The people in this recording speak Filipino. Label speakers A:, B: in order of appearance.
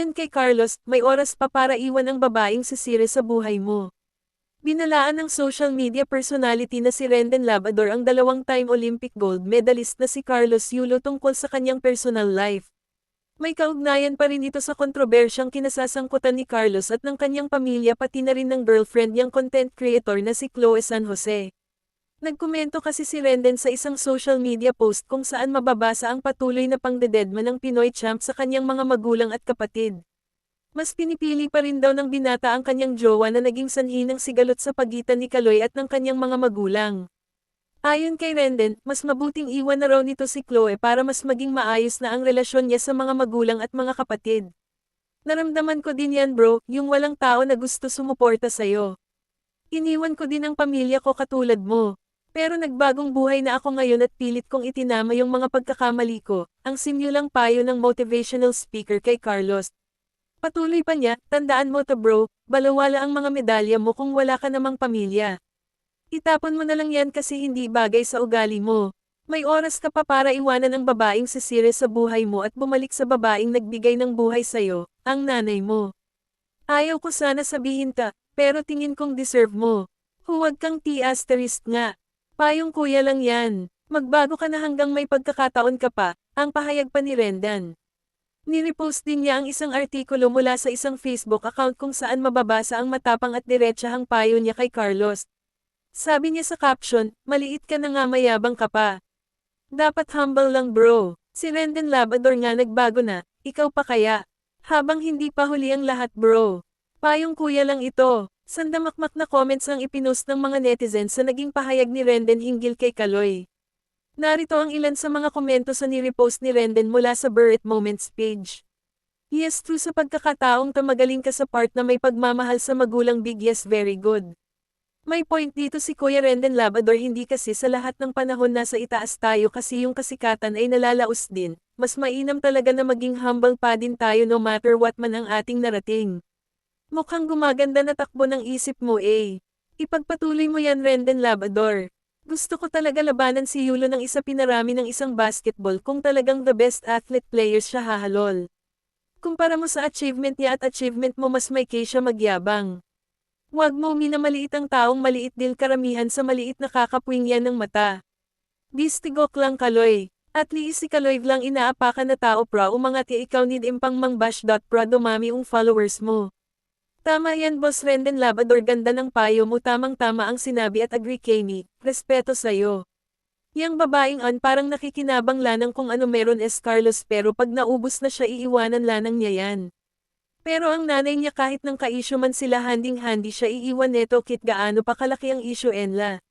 A: Renden kay Carlos, may oras pa para iwan ang babaeng sisire sa buhay mo. Binalaan ng social media personality na si Renden Labrador ang 2-time Olympic gold medalist na si Carlos Yulo tungkol sa kanyang personal life. May kaugnayan pa rin ito sa kontrobersyang kinasasangkutan ni Carlos at ng kanyang pamilya pati na rin ng girlfriend niyang content creator na si Chloe San Jose. Nagkomento kasi si Renden sa isang social media post kung saan mababasa ang patuloy na pangdededma ng Pinoy champ sa kanyang mga magulang at kapatid. Mas pinipili pa rin daw ng binata ang kanyang jowa na naging sanhi ng sigalot sa pagitan ni Kaloy at ng kanyang mga magulang. Ayon kay Renden, mas mabuting iwan na raw nito si Chloe para mas maging maayos na ang relasyon niya sa mga magulang at mga kapatid. Naramdaman ko din yan bro, yung walang tao na gusto sumuporta sa'yo. Iniwan ko din ang pamilya ko katulad mo. Pero nagbagong buhay na ako ngayon at pilit kong itinama yung mga pagkakamali ko, ang simulang payo ng motivational speaker kay Carlos. Patuloy pa niya, tandaan mo to bro, balawala ang mga medalya mo kung wala ka namang pamilya. Itapon mo na lang yan kasi hindi bagay sa ugali mo. May oras ka pa para iwanan ang babaeng sisire sa buhay mo at bumalik sa babaeng nagbigay ng buhay sa'yo, ang nanay mo. Ayaw ko sana sabihin ta, pero tingin kong deserve mo. Huwag kang T** nga. Payong kuya lang yan. Magbago ka na hanggang may pagkakataon ka pa, ang pahayag pa ni Renden. Nirepost din niya ang isang artikulo mula sa isang Facebook account kung saan mababasa ang matapang at diretsahang payo niya kay Carlos. Sabi niya sa caption, maliit ka na nga mayabang ka pa. Dapat humble lang bro. Si Renden Labrador nga nagbago na, ikaw pa kaya? Habang hindi pa huli ang lahat bro. Payong kuya lang ito. Sandamakmak na comments ang ipinost ng mga netizens sa naging pahayag ni Renden hinggil kay Kaloy. Narito ang ilan sa mga komento sa nirepost ni Renden mula sa Burrit Moments page. Yes true sa pagkakataong tamagaling ka sa part na may pagmamahal sa magulang big yes very good. May point dito si Kuya Renden Labrador hindi kasi sa lahat ng panahon nasa itaas tayo kasi yung kasikatan ay nalalaos din, mas mainam talaga na maging humble pa din tayo no matter what man ang ating narating. Mukhang gumaganda na takbo ng isip mo eh. Ipagpatuloy mo yan Renden Labrador. Gusto ko talaga labanan si Yulo ng isa pinarami ng isang basketball kung talagang the best athlete players siya hahalol. Kumpara mo sa achievement niya at achievement mo mas may case siya magyabang. Huwag mo minamaliit ang taong maliit din karamihan sa maliit na kakapwing yan ng mata. Distigok lang Kaloy. At liis si Kaloy lang inaapakan na tao pra umangat ya ikaw need impang mangbash. Pra dumami ang followers mo. Tama yan Boss Renden Labrador ganda ng payo mo tamang-tama ang sinabi at agree Kami, respeto sa'yo. Yang babaeng parang nakikinabang lanang kung ano meron Carlos pero pag naubos na siya iiwanan lanang niya yan. Pero ang nanay niya kahit nang ka-issue man sila handing-handi siya iiwan neto kit gaano pa kalaki ang issue enla.